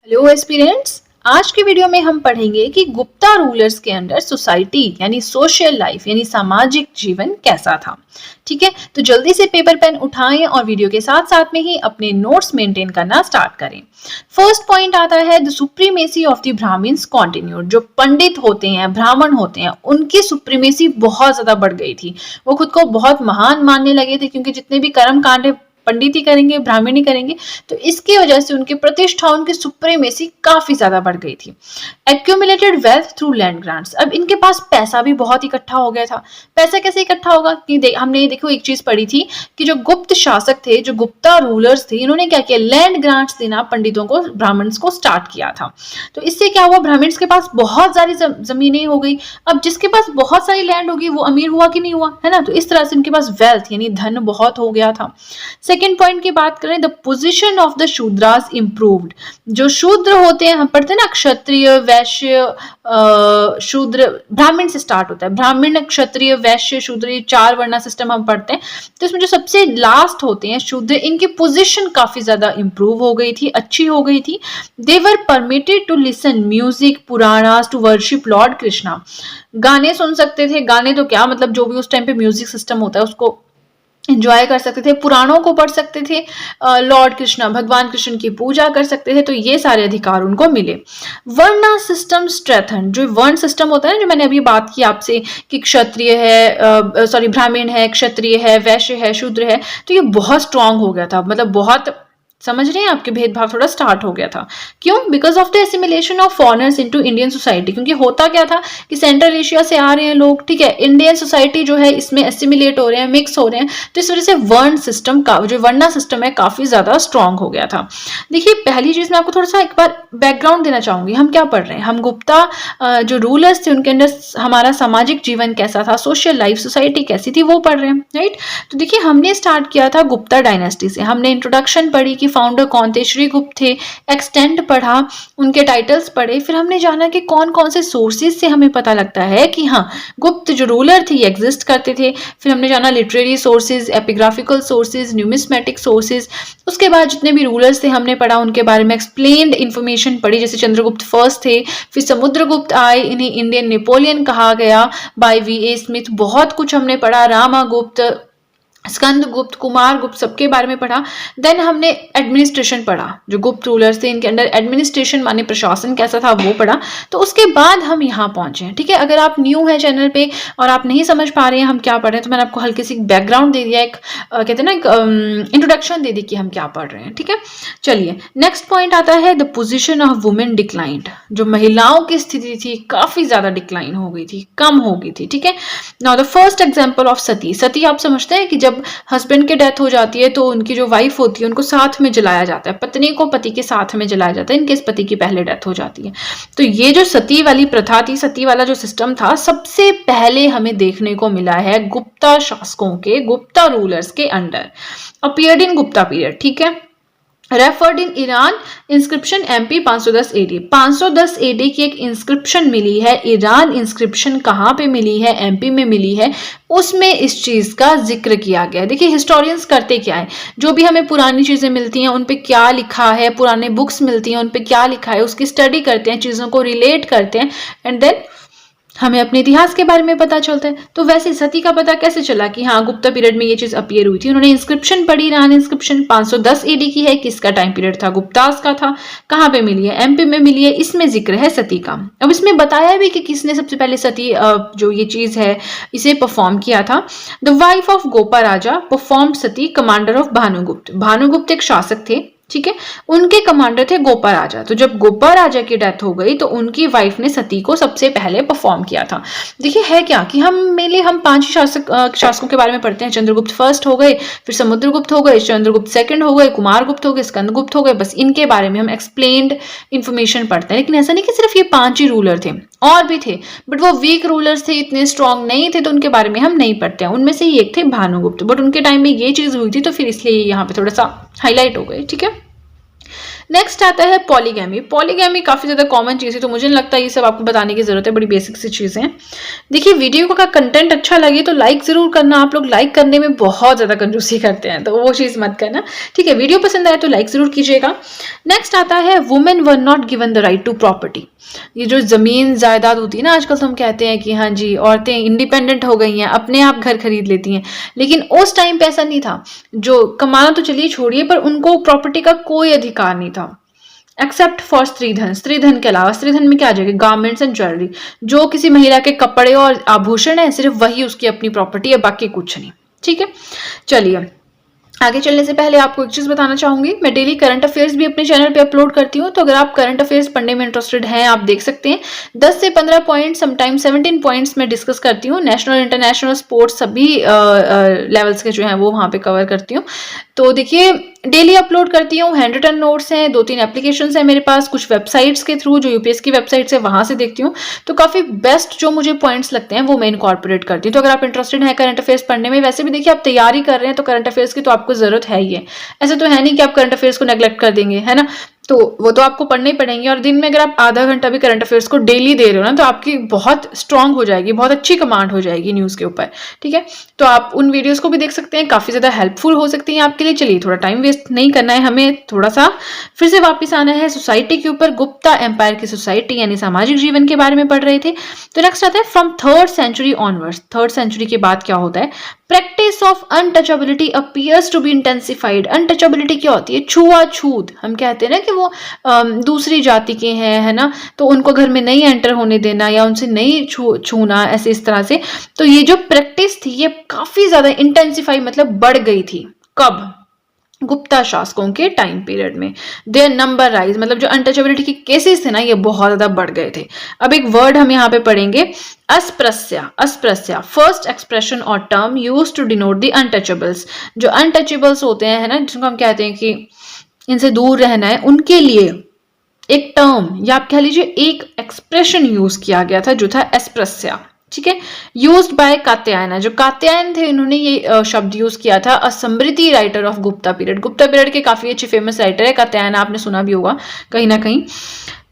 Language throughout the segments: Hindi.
Hello aspirants. आज के वीडियो में हम पढ़ेंगे कि गुप्ता रूलर्स के अंडर सोसाइटी यानी सोशल लाइफ यानी सामाजिक जीवन कैसा था। ठीक है, तो जल्दी से पेपर पेन उठाएं और वीडियो के साथ साथ में ही अपने नोट्स मेंटेन करना स्टार्ट करें। फर्स्ट पॉइंट आता है the supremacy of the Brahmans continued. जो पंडित होते हैं, ब्राह्मण होते हैं, उनकी सुप्रीमेसी बहुत ज्यादा बढ़ गई थी। वो खुद को बहुत महान मानने लगे थे क्योंकि जितने भी कर्म कांड पंडित ही करेंगे, ब्राह्मण ही करेंगे, तो इसकी वजह से उनकी प्रतिष्ठा, उनकी सुप्रीमेसी काफी ज्यादा बढ़ गई थी। Accumulated wealth through land grants. अब इनके पास पैसा भी बहुत इकट्ठा हो गया था। पैसा कैसे इकट्ठा होगा कि हमने देखो एक चीज पढ़ी थी कि जो गुप्त शासक थे, जो गुप्ता रूलर्स थे, इन्होंने क्या किया, लैंड ग्रांट्स देना पंडितों को, ब्राह्मण्स को स्टार्ट किया था। तो इससे क्या हुआ, ब्राह्मण्स के पास बहुत सारी जमीनें हो गई। अब जिसके पास बहुत सारी लैंड होगी वो अमीर हुआ कि नहीं हुआ, है ना। तो इस तरह से उनके पास वेल्थ यानी धन बहुत हो गया था। सेकेंड पॉइंट की बात करें, the position of the Shudras improved. जो शूद्र होते हैं, हम पढ़ते हैं ना, क्षत्रिय, वैश्य, शूद्र, ब्राह्मण से स्टार्ट होता है। ब्राह्मण, क्षत्रिय, वैश्य, शूद्र, ये 4 वर्णा सिस्टम हम पढ़ते हैं। तो इसमें जो सबसे लास्ट होते हैं शूद्र, इनकी पोजीशन काफी ज्यादा इंप्रूव हो गई थी, अच्छी हो गई थी। They were permitted to listen music, Puranas, to worship lord Krishna. गाने सुन सकते थे। गाने तो क्या मतलब, जो भी उस टाइम पे म्यूजिक सिस्टम होता है उसको एंजॉय कर सकते थे, पुराणों को पढ़ सकते थे, लॉर्ड कृष्णा, भगवान कृष्ण की पूजा कर सकते थे। तो ये सारे अधिकार उनको मिले। वर्ण सिस्टम स्ट्रेथन। जो वर्ण सिस्टम होता है ना, जो मैंने अभी बात की आपसे कि क्षत्रिय है, सॉरी ब्राह्मण है, क्षत्रिय है, वैश्य है, शूद्र है, तो ये बहुत स्ट्रांग हो गया था। मतलब बहुत, समझ रहे हैं, आपके भेदभाव थोड़ा स्टार्ट हो गया था। क्यों? Because of the assimilation of foreigners into Indian society. क्योंकि होता क्या था कि सेंट्रल एशिया से आ रहे हैं लोग, ठीक है, इंडियन सोसाइटी जो है इसमें एसिमिलेट हो रहे हैं, मिक्स हो रहे हैं। तो इस वजह से वर्ण सिस्टम का, जो वर्णा सिस्टम है, काफी ज्यादा स्ट्रांग हो गया था। देखिए, पहली चीज मैं आपको थोड़ा सा एक बार बैकग्राउंड देना चाहूंगी। हम क्या पढ़ रहे हैं, हम गुप्ता जो रूलर्स थे उनके अंदर हमारा सामाजिक जीवन कैसा था, सोशल लाइफ, सोसाइटी कैसी थी, वो पढ़ रहे हैं, राइट। तो देखिए, हमने स्टार्ट किया था गुप्ता डायनेस्टी से। हमने इंट्रोडक्शन पढ़ी कि फाउंडर कौन थे, श्री गुप्त थे। एक्सटेंट पढ़ा, उनके टाइटल्स पढ़े। फिर हमने जाना कि कौन कौन से सोर्सेज से हमें पता लगता है कि हाँ, गुप्त जो रूलर थे ये एग्जिस्ट करते थे। फिर हमने जाना literary sources, epigraphical sources, numismatic sources. उसके बाद जितने भी रूलर्स थे हमने पढ़ा, उनके बारे में एक्सप्लेन्ड इन्फॉर्मेशन पढ़ी। जैसे चंद्रगुप्त फर्स्ट थे, फिर समुद्रगुप्त आए, इन्हें इंडियन नेपोलियन कहा गया बाय वी.ए. स्मिथ। बहुत कुछ हमने पढ़ा, रामागुप्त, स्कंदगुप्त, कुमारगुप्त, सबके बारे में पढ़ा। देन हमने एडमिनिस्ट्रेशन पढ़ा, जो गुप्त रूलर्स थे इनके अंडर एडमिनिस्ट्रेशन माने प्रशासन कैसा था वो पढ़ा। तो उसके बाद हम यहाँ पहुंचे हैं, ठीक है। अगर आप न्यू है चैनल पे और आप नहीं समझ पा रहे हैं हम क्या पढ़ रहे हैं, तो मैंने आपको हल्की सी बैकग्राउंड दे दिया, एक कहते हैं ना, एक इंट्रोडक्शन दे दी कि हम क्या पढ़ रहे हैं, ठीक है। चलिए, नेक्स्ट पॉइंट आता है the position of women declined. जो महिलाओं की स्थिति थी काफी ज्यादा डिक्लाइन हो गई थी, कम हो गई थी, ठीक है। Now the first example of sati. Sati आप समझते हैं कि जब हस्बैंड की डेथ हो जाती है तो उनकी जो वाइफ होती है उनको साथ में जलाया जाता है, पत्नी को पति के साथ में जलाया जाता है, इनकेस पति की पहले डेथ हो जाती है। तो ये जो सती वाली प्रथा थी, सती वाला जो सिस्टम था, सबसे पहले हमें देखने को मिला है गुप्ता शासकों के, गुप्ता रूलर्स के under, appeared in Gupta period, ठीक है। Referred in Eran inscription MP 510 AD. 510 AD की एक इंस्क्रिप्शन मिली है, ईरान इंस्क्रिप्शन कहाँ पे मिली है, एमपी में मिली है, उसमें इस चीज का जिक्र किया गया है। देखिए, हिस्टोरियंस करते क्या है, जो भी हमें पुरानी चीजें मिलती हैं उन पे क्या लिखा है, पुराने बुक्स मिलती हैं उन पे क्या लिखा है, उसकी स्टडी करते हैं, चीजों को रिलेट करते हैं, एंड देन हमें अपने इतिहास के बारे में पता चलता है। तो वैसे सती का पता कैसे चला कि हाँ, गुप्ता पीरियड में ये चीज अपीयर हुई थी। उन्होंने इंस्क्रिप्शन पढ़ी, ईरान इंस्क्रिप्शन 510 एडी की है, किसका टाइम पीरियड था, गुप्तास का था। कहाँ पे मिली है, एमपी में मिली है, इसमें जिक्र है सती का। अब इसमें बताया भी कि किसने सबसे पहले सती जो ये चीज है इसे परफॉर्म किया था। The wife of Gopa Raja perform Sati commander of Bhanugupta. Bhanugupta एक शासक थे, ठीक है, उनके कमांडर थे गोपा राजा। तो जब गोपा राजा की डेथ हो गई तो उनकी वाइफ ने सती को सबसे पहले परफॉर्म किया था। देखिए, है क्या कि हम 5 ही शासकों के बारे में पढ़ते हैं। चंद्रगुप्त फर्स्ट हो गए, फिर समुद्रगुप्त हो गए, चंद्रगुप्त सेकंड हो गए, कुमारगुप्त हो गए, स्कंदगुप्त हो गए। बस इनके बारे में हम एक्सप्लेन्ड इंफॉर्मेशन पढ़ते हैं। लेकिन ऐसा नहीं कि सिर्फ ये 5 ही रूलर थे, और भी थे, बट वो वीक रूलर्स थे, इतने स्ट्रांग नहीं थे, तो उनके बारे में हम नहीं पढ़ते हैं। उनमें से ही एक थे भानुगुप्त, बट उनके टाइम में ये चीज हुई थी तो फिर इसलिए यहाँ पे थोड़ा सा हाईलाइट हो गए, ठीक है। नेक्स्ट आता है पॉलीगैमी। पॉलीगैमी काफी ज्यादा कॉमन चीज है, तो मुझे नहीं लगता ये सब आपको बताने की जरूरत है, बड़ी बेसिक सी चीजें हैं। देखिए, वीडियो का कंटेंट अच्छा लगे तो लाइक जरूर करना। आप लोग लाइक करने में बहुत ज्यादा कंजूसी करते हैं, तो वो चीज मत करना, ठीक है। वीडियो पसंद आए तो लाइक जरूर कीजिएगा। नेक्स्ट आता है women were not given the right to property. ये जो जमीन जायदाद होती है ना, आजकल तो हम कहते हैं कि हाँ जी औरतें इंडिपेंडेंट हो गई हैं, अपने आप घर खरीद लेती हैं, लेकिन उस टाइम पे ऐसा नहीं था। जो कमाना तो चलिए छोड़िए, पर उनको प्रॉपर्टी का कोई अधिकार नहीं था, एक्सेप्ट फॉर स्त्रीधन। स्त्रीधन के अलावा, स्त्रीधन में क्या आ जाएगा, गारमेंट्स एंड ज्वेलरी। जो किसी महिला के कपड़े और आभूषण है, सिर्फ वही उसकी अपनी प्रॉपर्टी है, बाकी कुछ नहीं, ठीक है। चलिए, आगे चलने से पहले आपको एक चीज बताना चाहूंगी, मैं डेली करंट अफेयर्स भी अपने चैनल पे अपलोड करती हूँ, तो अगर आप करंट अफेयर्स पढ़ने में इंटरेस्टेड हैं, आप देख सकते हैं। 10 से 15 पॉइंट, समटाइम 17 पॉइंट्स में डिस्कस करती हूँ। नेशनल इंटरनेशनल स्पोर्ट्स सभी लेवल्स के जो हैं वो वहाँ पे कवर करती हूँ। तो देखिए, डेली अपलोड करती हूँ, हैंड रिटन नोट्स हैं, 2-3 एप्लीकेशंस हैं मेरे पास, कुछ वेबसाइट्स के थ्रू, जो यूपीएस की वेबसाइट्स है वहां से देखती हूँ। तो काफी बेस्ट जो मुझे पॉइंट्स लगते हैं वो मैं इनकॉर्पोरेट करती हूँ। तो अगर आप इंटरेस्टेड हैं करंट अफेयर्स पढ़ने में, वैसे भी देखिए आप तैयारी कर रहे हैं तो करंट अफेयर्स की तो आपको जरूरत है ही है। ऐसा तो है नहीं कि आप करंट अफेयर्स को नेग्लेक्ट कर देंगे, है ना। तो वो तो आपको पढ़ने ही पड़ेंगे, और दिन में अगर आप आधा घंटा भी करंट अफेयर्स को डेली दे रहे हो ना, तो आपकी बहुत स्ट्रांग हो जाएगी, बहुत अच्छी कमांड हो जाएगी न्यूज़ के ऊपर, ठीक है। तो आप उन वीडियोस को भी देख सकते हैं, काफ़ी ज़्यादा हेल्पफुल हो सकती हैं आपके लिए। चलिए, थोड़ा टाइम वेस्ट नहीं करना है हमें, थोड़ा सा फिर से वापस आना है सोसाइटी के ऊपर। गुप्ता एम्पायर की सोसाइटी यानी सामाजिक जीवन के बारे में पढ़ रहे थे। तो नेक्स्ट आता है from 3rd century onwards. 3rd century के बाद क्या होता है, practice of untouchability appears to be intensified. Untouchability क्या होती है, छुआछूत। हम कहते हैं ना कि वो दूसरी जाति के हैं, है ना, तो उनको घर में नहीं एंटर होने देना या उनसे नहीं छूना, ऐसे इस तरह से। तो ये जो प्रैक्टिस थी ये काफी ज्यादा इंटेंसिफाई, मतलब बढ़ गई थी। कब, गुप्ता शासकों के टाइम पीरियड में। देयर नंबर राइज, मतलब जो अनटचेबिलिटी के केसेस थे ना, ये बहुत ज्यादा बढ़ गए थे। अब एक वर्ड हम यहाँ पे पढ़ेंगे, अस्पृश्य। अस्पृश्य, फर्स्ट एक्सप्रेशन और term use to denote the untouchables. जो अनटचेबल्स होते हैं, है ना, जिनको हम कहते हैं कि इनसे दूर रहना है, उनके लिए एक टर्म या आप कह लीजिए एक एक्सप्रेशन यूज किया गया था, जो था अस्पृश्य, ठीक है। Used by Katyayana. जो कात्यायन थे, इन्होंने ये शब्द यूज किया था। अ समृद्धि writer of Gupta period. Gupta period के काफी अच्छे फेमस राइटर है कात्यायन, आपने सुना भी होगा कहीं ना कहीं।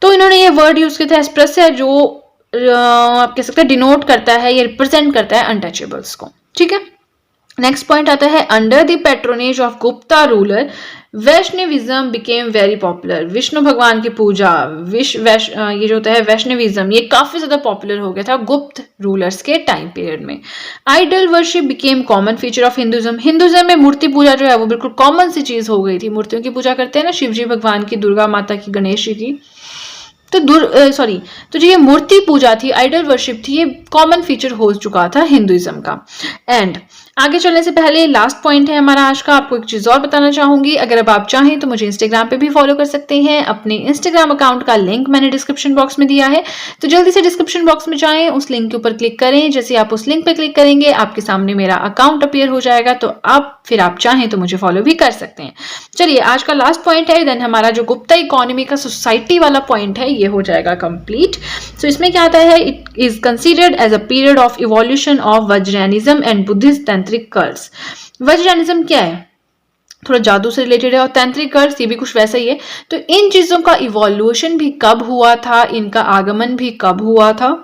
तो इन्होंने ये वर्ड यूज किया था अस्पृश्य, जो आप कह सकते हैं डिनोट करता है, ये रिप्रेजेंट करता है अनटचेबल्स को, ठीक है। नेक्स्ट पॉइंट आता है, under the patronage of Gupta ruler Vaishnavism became very popular. Vishnu भगवान की पूजा, ये जो होता है वैष्णविज्म, ये काफी ज्यादा पॉपुलर हो गया था गुप्त रूलर्स के टाइम पीरियड में। Idol worship became common feature of Hinduism. Hinduism में मूर्ति पूजा जो है वो बिल्कुल कॉमन सी चीज हो गई थी। मूर्तियों की पूजा करते हैं ना, शिव जी भगवान की, दुर्गा माता की, गणेश जी की। तो तो जो ये मूर्ति पूजा थी, आइडल वर्शिप थी, ये कॉमन फीचर हो चुका था हिंदुइज्म का। एंड आगे चलने से पहले लास्ट पॉइंट है हमारा आज का, आपको एक चीज और बताना चाहूंगी। अगर अब आप चाहें तो मुझे इंस्टाग्राम पे भी फॉलो कर सकते हैं। अपने इंस्टाग्राम अकाउंट का लिंक मैंने डिस्क्रिप्शन बॉक्स में दिया है, तो जल्दी से डिस्क्रिप्शन बॉक्स में जाएं, उस लिंक के ऊपर क्लिक करें। जैसे आप उस लिंक पे क्लिक करेंगे, आपके सामने मेरा अकाउंट अपीयर हो जाएगा, तो आप चाहें तो मुझे फॉलो भी कर सकते हैं। चलिए, आज का लास्ट पॉइंट है, देन हमारा जो गुप्ता इकोनॉमी का सोसाइटी वाला पॉइंट है ये हो जाएगा कंप्लीट। सो इसमें क्या आता है, it is considered as a period of evolution of Vajrayanism and Buddhist tantric cults. Vajrayanism क्या है, थोड़ा जादू से रिलेटेड है, और तंत्रिक कल्ट्स ये भी कुछ वैसा ही है। तो इन चीजों का इवोल्यूशन भी कब हुआ था, इनका आगमन भी कब हुआ था,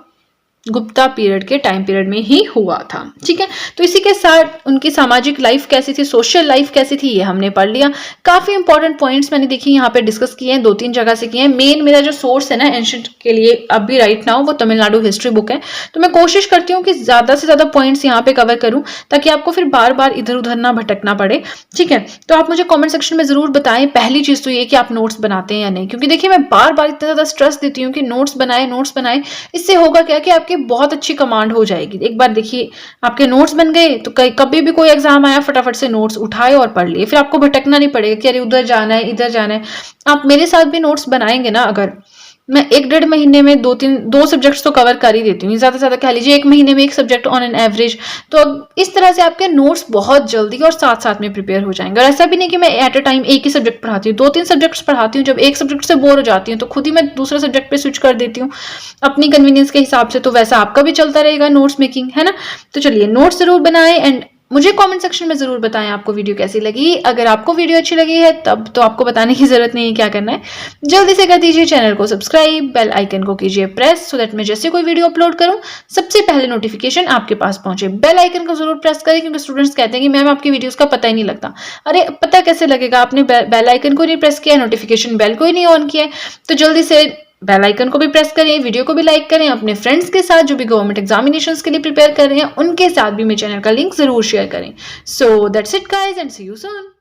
गुप्ता पीरियड के टाइम पीरियड में ही हुआ था, ठीक है। तो इसी के साथ उनकी सामाजिक लाइफ कैसी थी, सोशल लाइफ कैसी थी, ये हमने पढ़ लिया। काफी इंपॉर्टेंट पॉइंट्स मैंने देखी यहाँ पे डिस्कस किए हैं, 2-3 जगह से किए हैं। मेन मेरा जो सोर्स है ना एंशिएंट के लिए अब भी राइट नाउ, वो तमिलनाडु हिस्ट्री बुक है। तो मैं कोशिश करती हूँ कि ज्यादा से ज्यादा पॉइंट्स यहाँ पे कवर करूँ, ताकि आपको फिर बार बार इधर उधर ना भटकना पड़े, ठीक है। तो आप मुझे कॉमेंट सेक्शन में जरूर बताएं, पहली चीज तो ये कि आप नोट्स बनाते हैं या नहीं, क्योंकि देखिए मैं बार बार इतना ज्यादा स्ट्रेस देती हूँ कि नोट्स बनाए। इससे होगा क्या कि आपके बहुत अच्छी कमांड हो जाएगी। एक बार देखिए, आपके नोट्स बन गए तो कभी भी कोई एग्जाम आया, फटाफट से नोट्स उठाए और पढ़ लिए, फिर आपको भटकना नहीं पड़ेगा कि अरे उधर जाना है, इधर जाना है। आप मेरे साथ भी नोट्स बनाएंगे ना, अगर मैं 1-1.5 महीने में 2 सब्जेक्ट्स तो कवर कर ही देती हूँ, ज्यादा से ज्यादा कह लीजिए 1 महीने में 1 सब्जेक्ट ऑन एन एवरेज। तो इस तरह से आपके नोट्स बहुत जल्दी और साथ साथ में प्रिपेयर हो जाएंगे। और ऐसा भी नहीं कि मैं एट अ टाइम एक ही सब्जेक्ट पढ़ाती हूँ, 2-3 सब्जेक्ट्स पढ़ाती हूँ। जब एक सब्जेक्ट से बोर हो जाती हूँ तो खुद ही मैं दूसरे सब्जेक्ट पे स्विच कर देती हूँ अपनी कन्वीनियंस के हिसाब से। तो वैसा आपका भी चलता रहेगा नोट्स मेकिंग, है ना। तो चलिए, नोट्स जरूर बनाएं एंड मुझे कमेंट सेक्शन में ज़रूर बताएं आपको वीडियो कैसी लगी। अगर आपको वीडियो अच्छी लगी है तब तो आपको बताने की ज़रूरत नहीं है क्या करना है, जल्दी से कर दीजिए चैनल को सब्सक्राइब, बेल आइकन को कीजिए प्रेस, सो दैट मैं जैसे कोई वीडियो अपलोड करूं सबसे पहले नोटिफिकेशन आपके पास पहुंचे। बेल आइकन को जरूर प्रेस करें, क्योंकि स्टूडेंट्स कहते हैं कि मैम आपकी वीडियोस का पता ही नहीं लगता। अरे पता कैसे लगेगा, आपने बेल आइकन को नहीं प्रेस किया, नोटिफिकेशन बेल को ही नहीं ऑन किया है। तो जल्दी से बेल आइकन को भी प्रेस करें, वीडियो को भी लाइक करें, अपने फ्रेंड्स के साथ जो भी गवर्नमेंट एग्जामिनेशंस के लिए प्रिपेयर कर रहे हैं उनके साथ भी मेरे चैनल का लिंक जरूर शेयर करें। So that's it guys and see you soon.